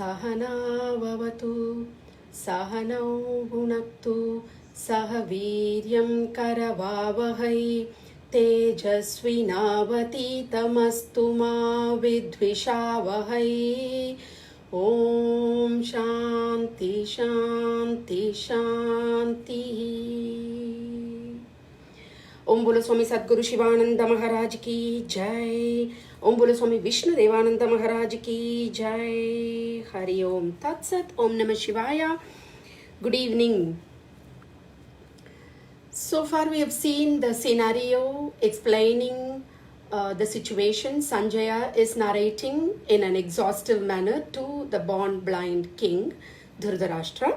सहनाववतु सहनौ भुनक्तु सह वीर्यं करवावहै तेजस्विनावतीतमस्तु मा विद्विषावहै। ओम शांति शांति शांति। ओम बोलो स्वामी सद्गुरु शिवानंद महाराज की जय। ओम बोलो स्वामी विष्णु देवानंद महाराज की जय। हरि ओम तत्सत। ओम नमः शिवाय। Good evening. So far we have seen the scenario explaining the situation. Sanjaya is narrating in an exhaustive manner to the born blind king Dhritarashtra.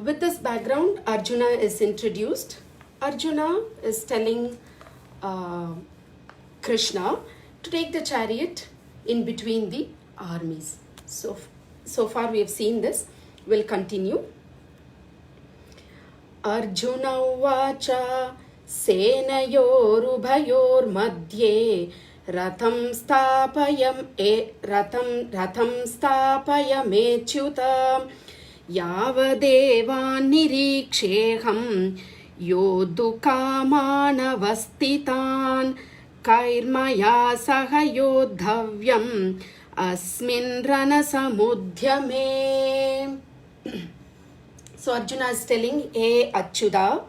With this background, Arjuna is introduced. Arjuna is telling Krishna to take the chariot in between the armies. So far we have seen this. We'll continue. Arjuna uvacha सेनयोरुभयोर्मध्ये रथं स्थापयमेच्युत यावदेवान्निरीक्षेऽहं योद्धुकामानवस्थितान् कैर्मया सह योद्धव्यम् अस्मिन् रणसमुद्यमे. So Arjuna is telling, hey Achyuta.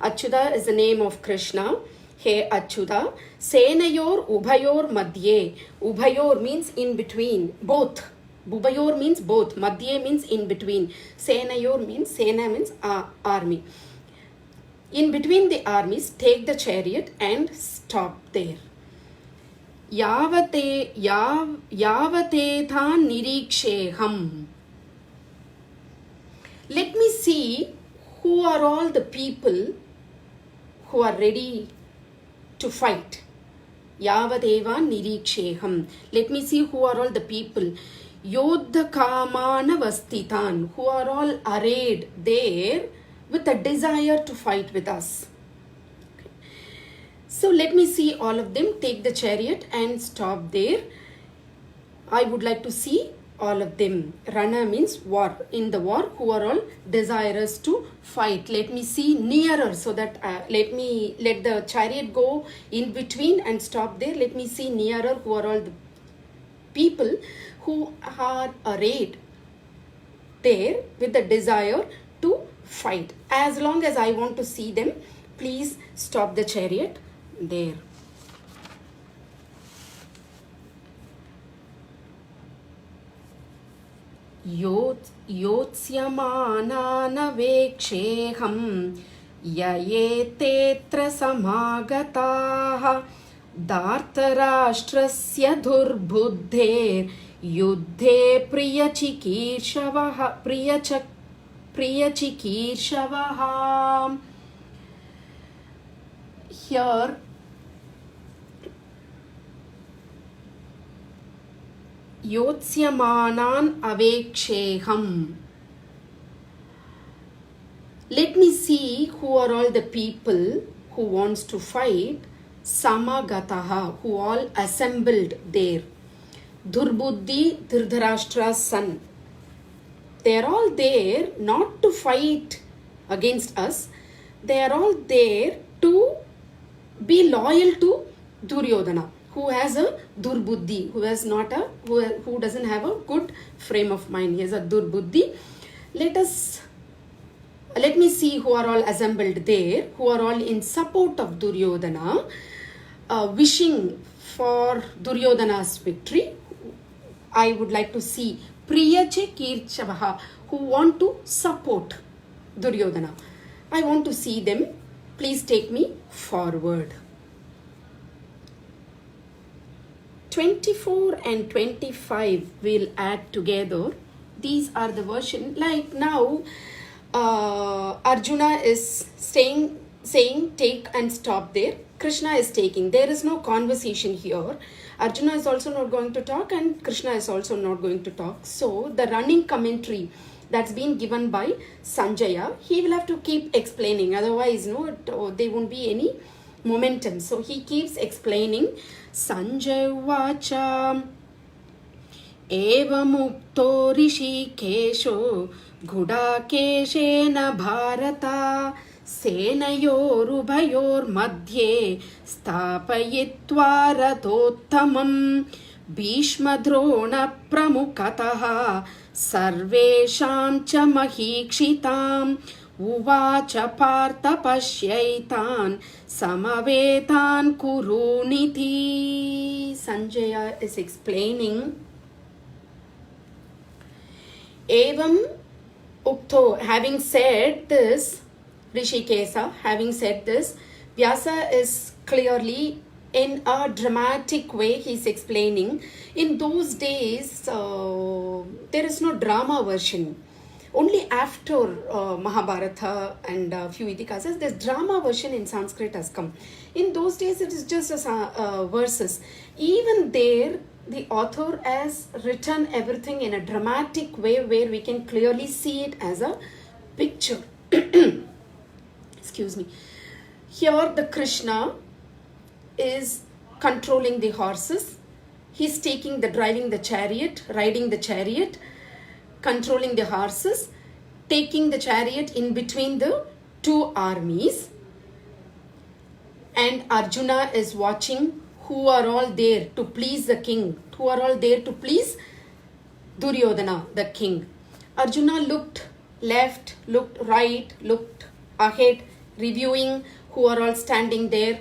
Achyuta is the name of Krishna. Hey Achyuta. Senayor ubhayor madhye. Ubhayor means in between, both. Ubhayor means both. Madhye means in between. Senayor means, Sena means army. In between the armies, take the chariot and stop there. Yavathethan niriksheham. Let me see who are all the people who are ready to fight. Yavadeva niriksheham. Let me see who are all the people. Yodha kamana vastitan. Who are all arrayed there with a desire to fight with us. Okay. So let me see all of them. Take the chariot and stop there. I would like to see all of them. Rana means war. In the war, who are all desirous to fight. Let me see nearer, so that let the chariot go in between and stop there. Let me see nearer who are all the people who are arrayed there with the desire to fight. As long as I want to see them, please stop the chariot there. योत्स्यमानानवेक्षेऽहं ययेतेऽत्र समागताः धार्तराष्ट्रस्य दुर्बुद्धेर्युद्धे प्रियचिकीर्षवः. Here Yotsyamanaan aveksheham. Let me see who are all the people who wants to fight. Samagataha, who all assembled there. Durbuddhi, Dhritarashtra's son. They are all there not to fight against us. They are all there to be loyal to Duryodhana, who has a durbuddhi, who doesn't have a good frame of mind. He has a durbuddhi. Let me see who are all assembled there, who are all in support of Duryodhana, wishing for Duryodhana's victory. I would like to see Priyache Kirchavaha, who want to support Duryodhana. I want to see them. Please take me forward. 24 and 25 will add together. These are the version. Like now, Arjuna is saying take and stop there. Krishna is taking. There is no conversation here. Arjuna is also not going to talk and Krishna is also not going to talk. So the running commentary that's been given by Sanjaya, he will have to keep explaining. Otherwise, there won't be any momentum. So he keeps explaining. Sanjay Vacha एवमुक्तो ऋषिकेशो गुडाकेशेन Bharat सेनयोरुभयोर्मध्ये स्थापयित्वा रथोत्तमम् भीष्मद्रोणप्रमुखतः सर्वेषां च महीक्षिताम् उवाच Partha पश्यैतान् समवेतान् कुरूनिति. Sanjaya is explaining. Evam ukto, having said this, Rishikesa, having said this, Vyasa is clearly in a dramatic way, he's explaining. In those days, there is no drama version. Only after Mahabharata and few Itikasas, this drama version in Sanskrit has come. In those days, it is just verses. Even there, the author has written everything in a dramatic way where we can clearly see it as a picture. Excuse me. Here the Krishna is controlling the horses. He's driving the chariot, riding the chariot, controlling the horses, taking the chariot in between the two armies. And Arjuna is watching who are all there to please the king, who are all there to please Duryodhana, the king. Arjuna looked left, looked right, looked ahead, reviewing who are all standing there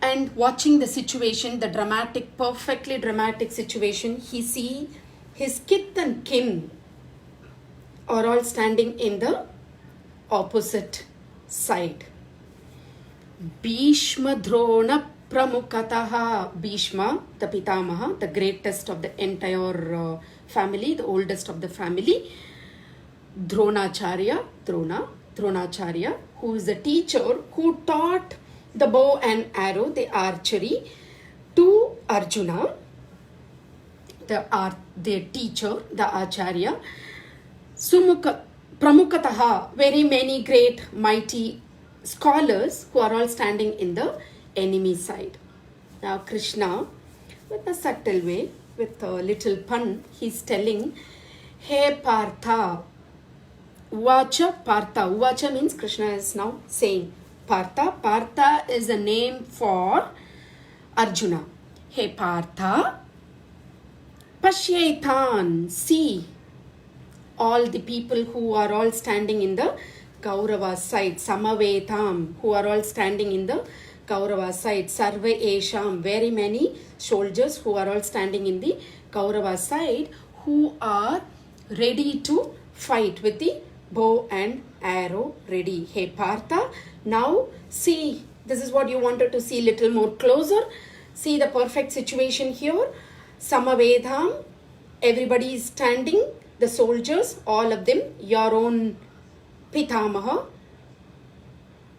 and watching the situation, the dramatic, perfectly dramatic situation. He see his kith and kin are all standing in the opposite side. Bhishma Drona Pramukataha. Bhishma, the Pitamaha, the greatest of the entire family, the oldest of the family. Dronacharya, Dronacharya, who is the teacher who taught the bow and arrow, the archery, to Arjuna, the teacher, the Acharya. Pramukataha, very many great mighty scholars who are all standing in the enemy side. Now Krishna, with a subtle way, with a little pun, he's telling, Hey Partha, Uvacha Partha. Uvacha means Krishna is now saying Partha. Partha is a name for Arjuna. Hey Partha, Pashyaitan, see all the people who are all standing in the Kaurava side. Samavetam, who are all standing in the Kaurava side. Sarva Esham, very many soldiers who are all standing in the Kaurava side, who are ready to fight with the bow and arrow ready. Hey Partha, now see, this is what you wanted to see little more closer. See the perfect situation here. Samavedham, everybody is standing, the soldiers, all of them, your own Pitamaha,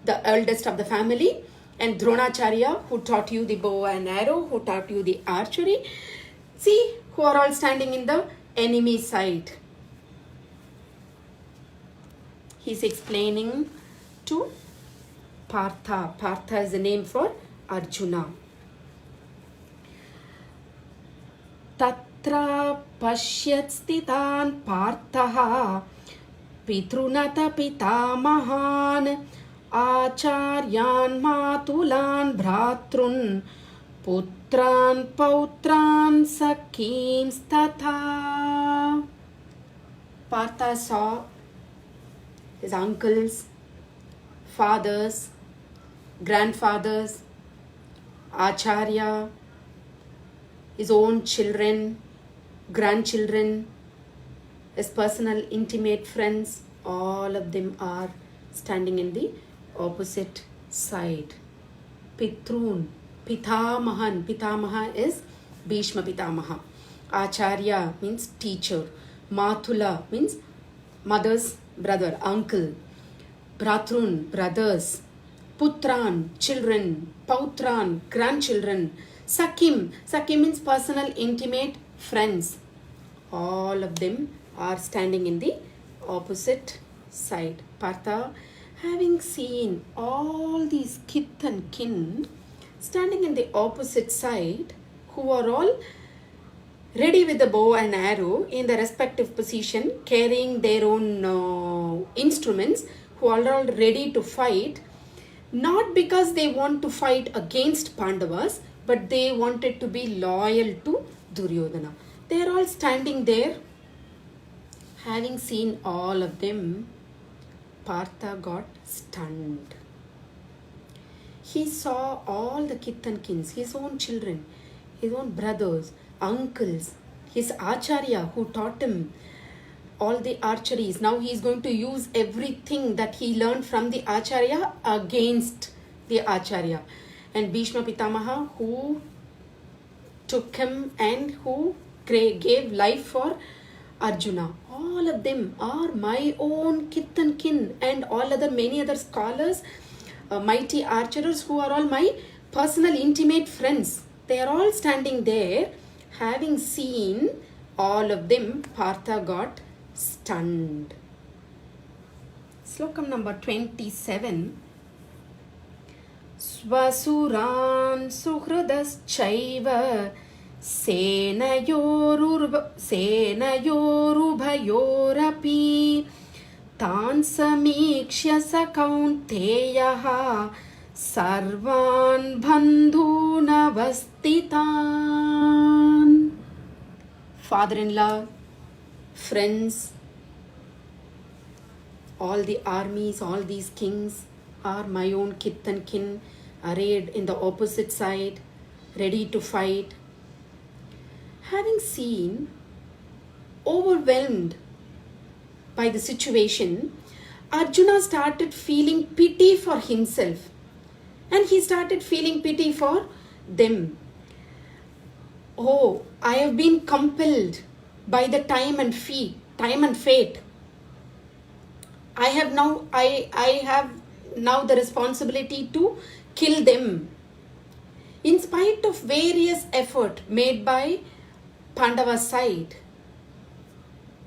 the eldest of the family, and Dronacharya, who taught you the bow and arrow, who taught you the archery. See, who are all standing in the enemy side. He's explaining to Partha. Partha is the name for Arjuna. Tatra pashyat sthitan Parthaha Pitrunata Pitamahan Acharyan Matulan Bhratrun Putran Pautran Sakhins Tatha. Partha saw his uncles, fathers, grandfathers, Acharya, his own children, grandchildren, his personal intimate friends, all of them are standing in the opposite side. Pitrun, Pitamahan, Pitamaha is Bhishma Pitamaha. Acharya means teacher. Matula means mother's brother, uncle. Bhratrun, brothers. Putran, children. Pautran, grandchildren. Sakim, Sakim means personal intimate friends. All of them are standing in the opposite side. Partha, having seen all these kith and kin standing in the opposite side, who are all ready with the bow and arrow in the respective position, carrying their own instruments, who are all ready to fight, not because they want to fight against Pandavas, but they wanted to be loyal to Duryodhana. They are all standing there. Having seen all of them, Partha got stunned. He saw all the kith and kins, his own children, his own brothers, uncles, his acharya who taught him all the archeries. Now he is going to use everything that he learned from the acharya against the acharya. And Bhishma Pitamaha, who took him and who gave life for Arjuna. All of them are my own kith and kin, and all other many other scholars, mighty archers who are all my personal intimate friends. They are all standing there. Having seen all of them, Partha got stunned. Slokam number 27. Svasuran suhrudaschaiva सेनयोरुभयोरपि तान् समीक्ष्य स कौन्तेयः सर्वान् बन्धूनवस्थितान्. Father-in-law, friends, all the armies, all these kings are my own kith and kin, arrayed in the opposite side, ready to fight. Having seen, overwhelmed by the situation, Arjuna started feeling pity for himself, and he started feeling pity for them. Oh, I have been compelled by the time and fate. I have now the responsibility to kill them. In spite of various effort made by Pandava's side,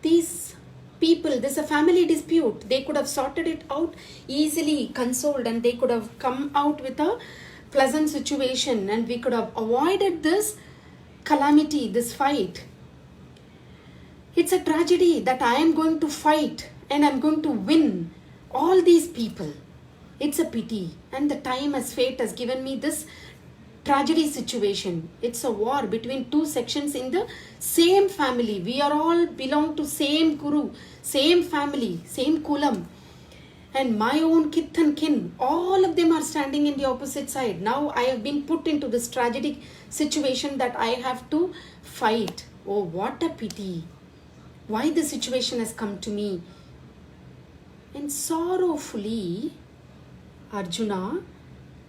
these people, this is a family dispute. They could have sorted it out easily, consoled, and they could have come out with a pleasant situation, and we could have avoided this calamity, this fight. It's a tragedy that I am going to fight and I'm going to win all these people. It's a pity, and the time as fate has given me this tragedy situation. It's a war between two sections in the same family. We are all belong to same guru, same family, same kulam. And my own kith and kin, all of them are standing in the opposite side. Now I have been put into this tragic situation that I have to fight. Oh, what a pity. Why the situation has come to me. And sorrowfully, Arjuna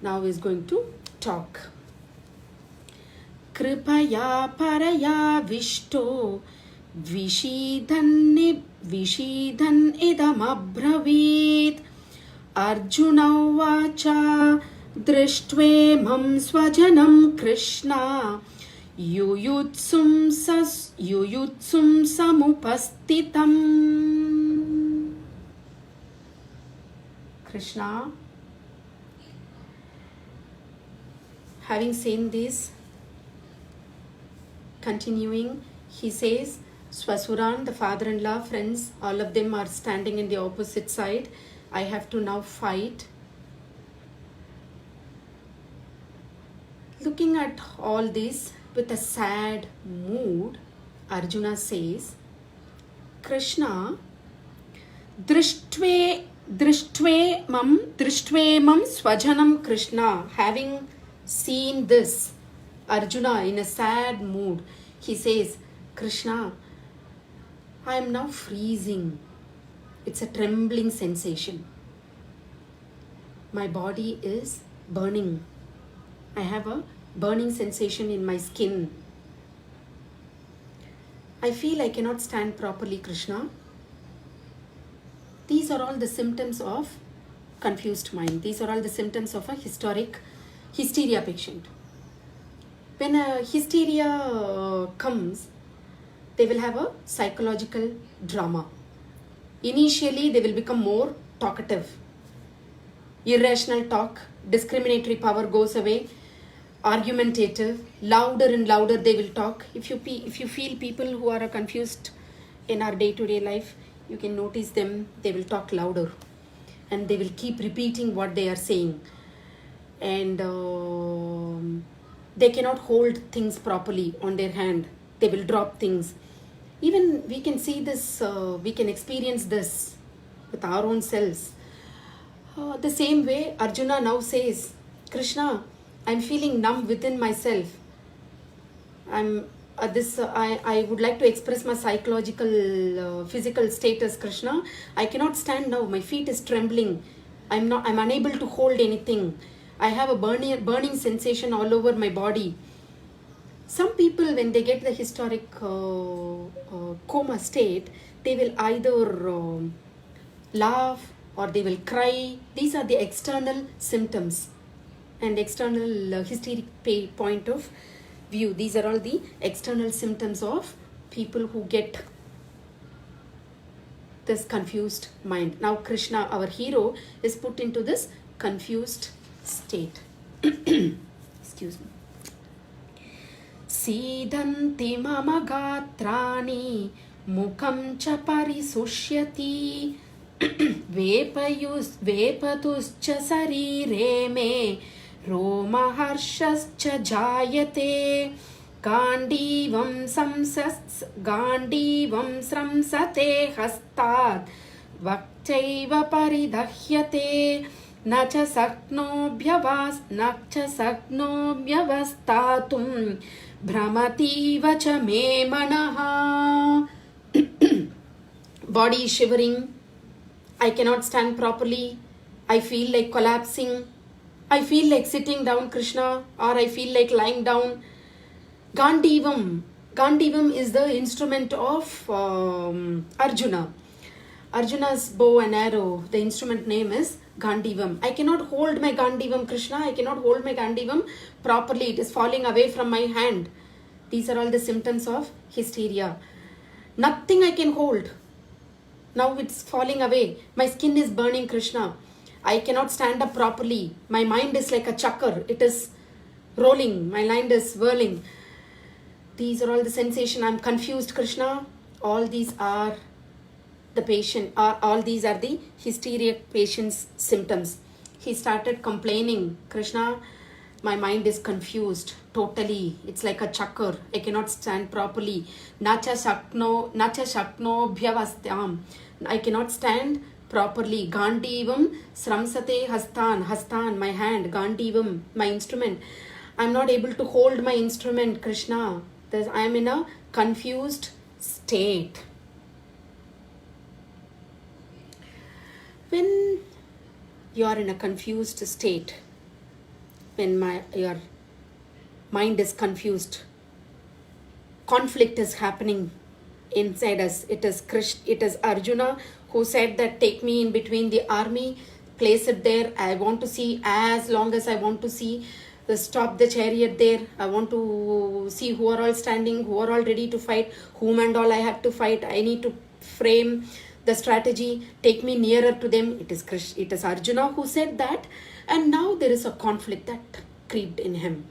now is going to talk. Kripaya paraya vishto vishidan idam abravit Arjuna vacha drishtve swajanam Krishna yuyutsum samupastitam. Krishna, having seen this, continuing, he says, Swasuran, the father-in-law, friends, all of them are standing in the opposite side. I have to now fight. Looking at all this with a sad mood, Arjuna says, Krishna, drishtve mam swajanam Krishna. Having seen this, Arjuna in a sad mood, he says, Krishna, I am now freezing. It's a trembling sensation. My body is burning. I have a burning sensation in my skin. I feel I cannot stand properly, Krishna. These are all the symptoms of confused mind. These are all the symptoms of a hysteria patient. When a hysteria comes, they will have a psychological drama. Initially, they will become more talkative. Irrational talk, discriminatory power goes away. argumentative, louder and louder they will talk. If you feel people who are confused in our day-to-day life, you can notice them, they will talk louder and they will keep repeating what they are saying, and they cannot hold things properly on their hand. They will drop things. Even we can see this, we can experience this with our own selves. The same way Arjuna now says, Krishna, I'm feeling numb within myself. I would like to express my psychological, physical status, Krishna. I cannot stand now. My feet is trembling. I'm unable to hold anything. I have a burning sensation all over my body. Some people, when they get the historic coma state, they will either laugh or they will cry. These are the external symptoms and external hysteric point of view. These are all the external symptoms of people who get this confused mind. Now Krishna, our hero, is put into this confused state. Excuse me. Sidanti mama gatrani mukam cha parisushyati vepatuscha sarire me romaharshascha jayate gandivam sramsate hastat vaktaiva paridahyate nacha sakno bhyavastatum Bhramati vacha me manaha. Body is shivering. I cannot stand properly. I feel like collapsing. I feel like sitting down, Krishna, or I feel like lying down. Gandivam. Gandivam is the instrument of Arjuna. Arjuna's bow and arrow, the instrument name is Gandivam. I cannot hold my Gandivam, Krishna. I cannot hold my Gandivam properly. It is falling away from my hand. These are all the symptoms of hysteria. Nothing I can hold. Now it's falling away. My skin is burning, Krishna. I cannot stand up properly. My mind is like a chakra. It is rolling. My mind is whirling. These are all the sensation. I'm confused, Krishna. All these are the patient, all these are the hysteria patient's symptoms. He started complaining, Krishna, my mind is confused totally. It's like a chakra. I cannot stand properly. Nacha shakno bhyavastyam. I cannot stand properly. Gandivam sramsate hastan, my hand. Gandivam, my instrument. I'm not able to hold my instrument, Krishna. I am in a confused state. When you are in a confused state, when your mind is confused, conflict is happening inside us. It is Arjuna who said that take me in between the army, place it there. I want to see as long as I want to see. Stop the chariot there. I want to see who are all standing, who are all ready to fight, whom and all I have to fight. I need to frame the strategy, take me nearer to them. It is Arjuna who said that, and now there is a conflict that creeped in him.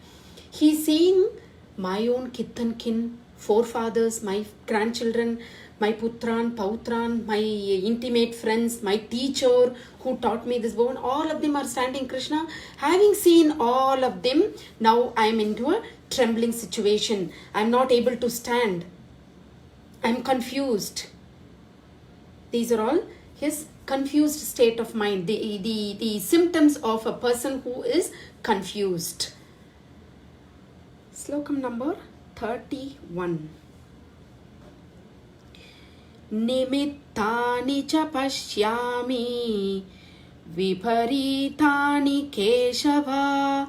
He's seeing my own kith and kin, forefathers, my grandchildren, my putran, pautran, my intimate friends, my teacher who taught me this bone, all of them are standing, Krishna. Having seen all of them, now I am into a trembling situation. I'm not able to stand. I'm confused. These are all his confused state of mind, the symptoms of a person who is confused. Slokam number 31. Nimittani cha pashyami viparitani keshava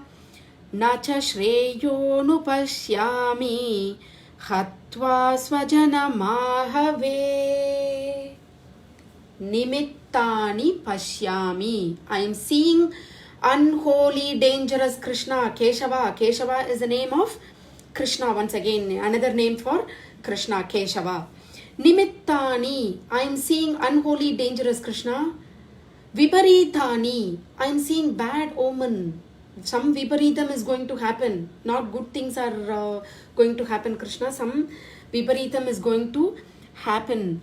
na cha shreyo nupashyami hatva swajana mahave. Nimittani pashyami. I am seeing unholy, dangerous Krishna. Keshava. Keshava is the name of Krishna. Once again, another name for Krishna, Keshava. Nimittani. I am seeing unholy, dangerous Krishna. Viparitani. I am seeing bad omen. Some vipareetam is going to happen. Not good things are going to happen, Krishna. Some vipareetam is going to happen.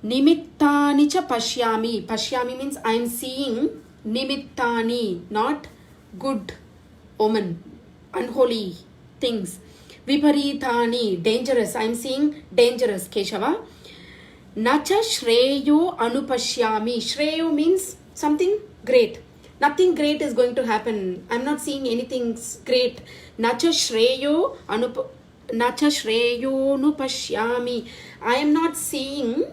Nimittani cha pashyami. Pashyami means I am seeing nimittani, not good omen, unholy things. Vipareetani, dangerous. I am seeing dangerous, Keshava. Nacha shreyo anupashyami. Shreyo means something great. Nothing great is going to happen. I'm not seeing anything great. Nacha shreyo anupashyami. I am not seeing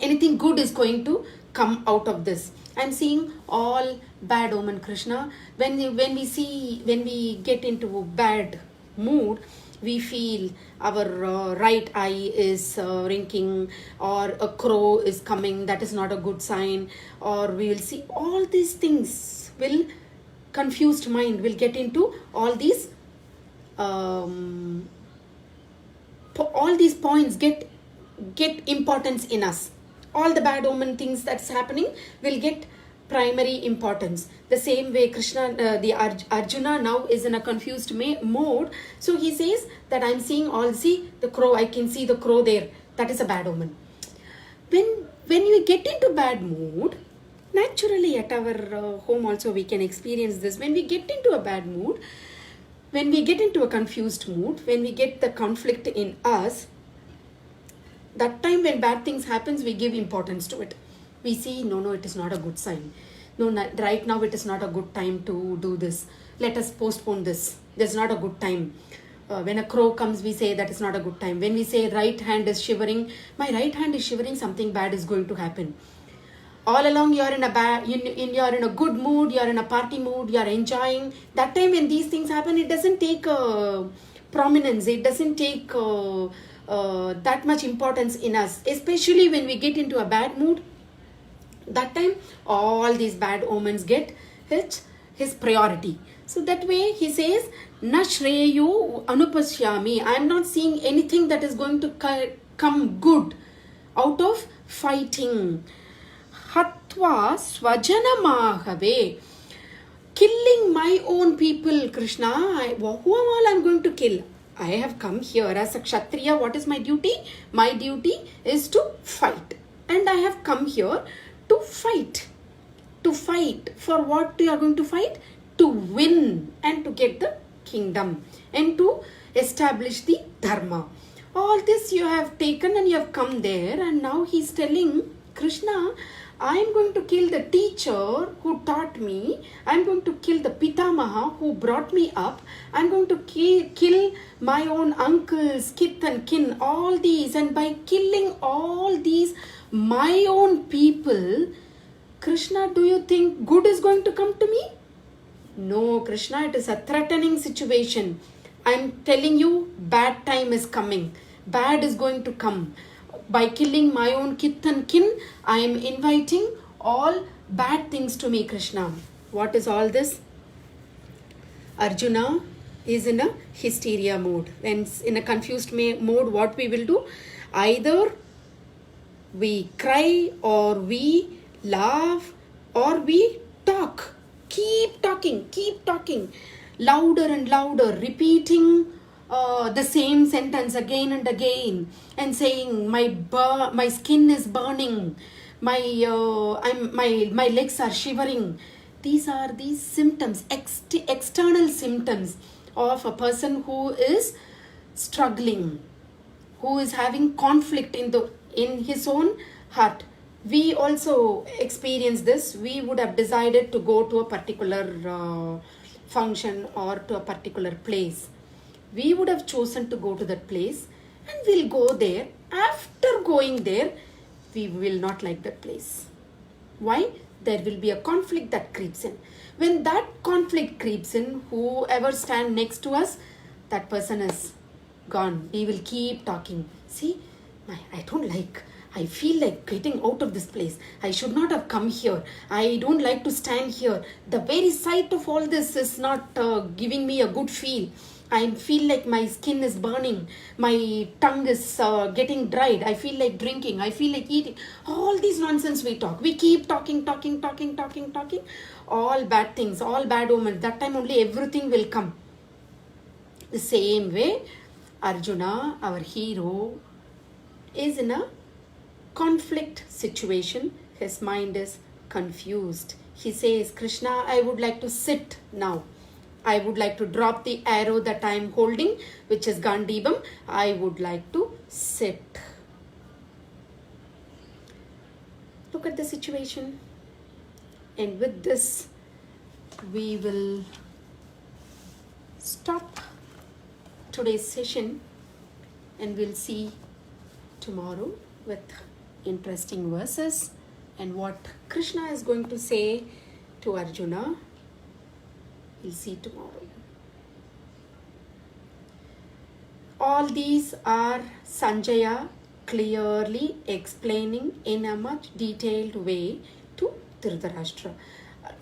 anything good is going to come out of this. I'm seeing all bad omen, Krishna. When we get into bad mood, we feel our right eye is wrinkling, or a crow is coming. That is not a good sign. Or we will see all these things. Will confused mind will get into all these points get importance in us. All the bad omen things that's happening will get primary importance. The same way Krishna, the Arjuna now is in a confused mode. So he says that I'm seeing all, see the crow, I can see the crow there. That is a bad omen. When we get into bad mood, naturally at our home also we can experience this. When we get into a bad mood, when we get into a confused mood, when we get the conflict in us, that time when bad things happens, we give importance to it. We see, no, it is not a good sign. No, right now it is not a good time to do this. Let us postpone this. There's not a good time. When a crow comes, we say that is not a good time. When we say right hand is shivering, my right hand is shivering, something bad is going to happen. All along you are in a good mood, you are in a party mood, you are enjoying. That time when these things happen, it doesn't take prominence. It doesn't take that much importance in us. Especially when we get into a bad mood, that time all these bad omens get his priority. So that way he says, na shreyo anupashyami. I am not seeing anything that is going to come good out of fighting. Hatva swajanamahave. Killing my own people, Krishna. Who all I am going to kill? I have come here as a Kshatriya. What is my duty? My duty is to fight. And I have come here to fight. To fight. For what you are going to fight? To win and to get the kingdom. And to establish the dharma. All this you have taken and you have come there. And now he is telling Krishna, I am going to kill the teacher who taught me. I am going to kill the Pitamaha who brought me up. I am going to kill my own uncles, kith and kin, all these. And by killing all these, my own people, Krishna, do you think good is going to come to me? No, Krishna, it is a threatening situation. I am telling you, bad time is coming. Bad is going to come. By killing my own kith and kin, I am inviting all bad things to me, Krishna. What is all this? Arjuna is in a hysteria mode. When in a confused mode, what we will do? Either we cry, or we laugh, or we talk. Keep talking. Louder and louder, repeating the same sentence again and again, and saying my skin is burning, my legs are shivering. These are these symptoms, external symptoms of a person who is struggling, who is having conflict in his own heart. We also experience this. We would have decided to go to a particular function or to a particular place. We would have chosen to go to that place, and we'll go there. After going there, we will not like that place. Why? There will be a conflict that creeps in. When that conflict creeps in, whoever stands next to us, that person is gone. We will keep talking. See, I don't like. I feel like getting out of this place. I should not have come here. I don't like to stand here. The very sight of all this is not giving me a good feel. I feel like my skin is burning, my tongue is getting dried, I feel like drinking, I feel like eating. All these nonsense we talk. We keep talking. All bad things, all bad omens. That time only everything will come. The same way, Arjuna, our hero, is in a conflict situation. His mind is confused. He says, Krishna, I would like to sit now. I would like to drop the arrow that I am holding, which is Gandhibam. I would like to sit. Look at the situation. And with this, we will stop today's session, and we'll see tomorrow with interesting verses and what Krishna is going to say to Arjuna. We'll see tomorrow. All these are Sanjaya clearly explaining in a much detailed way to Dhritarashtra.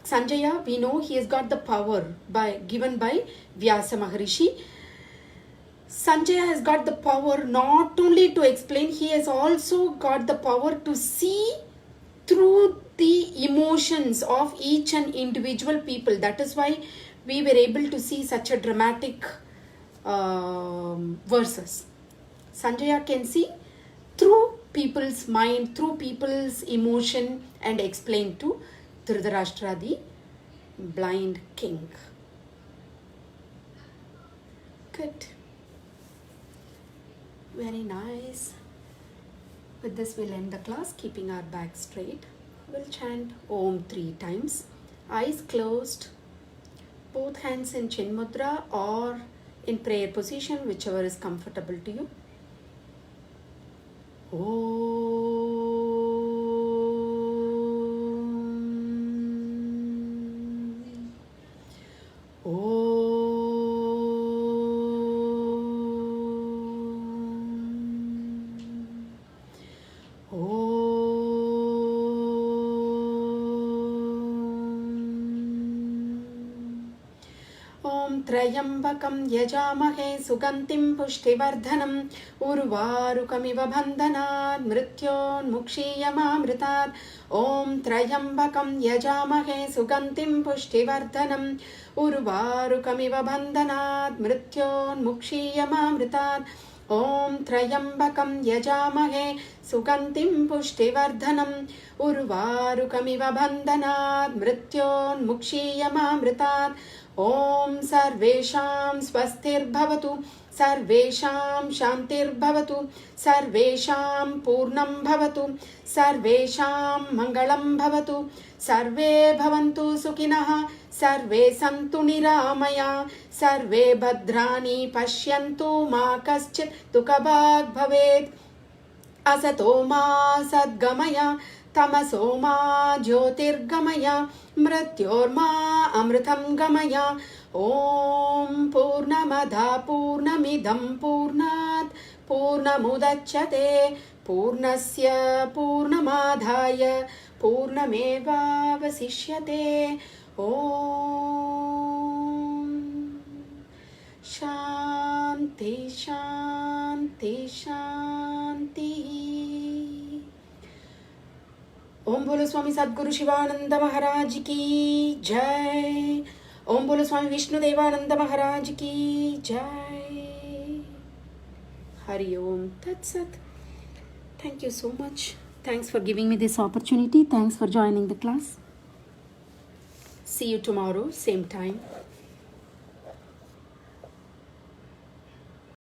Sanjaya, we know he has got the power given by Vyasa Maharishi. Sanjaya has got the power not only to explain, he has also got the power to see through the emotions of each and individual people. That is why we were able to see such a dramatic verses. Sanjaya can see through people's mind, through people's emotion, and explain to Dhritarashtra, the blind king. Good. Very nice. With this, we'll end the class, keeping our back straight. We'll chant Om 3 times. Eyes closed. Both hands in Chin Mudra or in prayer position, whichever is comfortable to you. त्र्यम्बकं यजामहे सुगन्धिं पुष्टिवर्धनम् उर्वारुकमिव बन्धनात् मृत्योन्मुक्षीयमामृतात् ॐ त्र्यम्बकं यजामहे सुगन्धिं पुष्टिवर्धनम् उर्वारुकमिव बन्धनात् मृत्योन्मुक्षीयमामृतात् ॐ त्र्यम्बकं यजामहे सुगन्धिं पुष्टिवर्धनम् उर्वारुकमिव बन्धनात् मृत्योन्मुक्षीयमामृतात् ॐ सर्वेषां स्वस्तिर्भवतु, सर्वेषां शान्तिर्भवतु, सर्वेषां पूर्णं भवतु, सर्वेषां मङ्गलं भवतु, सर्वे भवन्तु सुखिनः, सर्वे सन्तु निरामया, सर्वे भद्राणि पश्यन्तु, मा कश्चित् दुःखभाग् भवेत्। असतो मा सद्गमय, तमसो मा ज्योतिर्गमय, मृत्योर्मा अमृतं गमय। ॐ पूर्णमदः पूर्णमिदं पूर्णात् पूर्णमुदच्यते पूर्णस्य पूर्णमादाय पूर्णमेवावशिष्यते। ॐ शान्ति शान्ति शान्तिः। ओम बोलो स्वामी सद्गुरु शिवानंद महाराज की जय। ओम बोलो स्वामी विष्णु देवानंद महाराज की जय। हरि ओम तत्सत। Thank you so much. Thanks for giving me this opportunity. Thanks for joining the class. See you tomorrow, same time.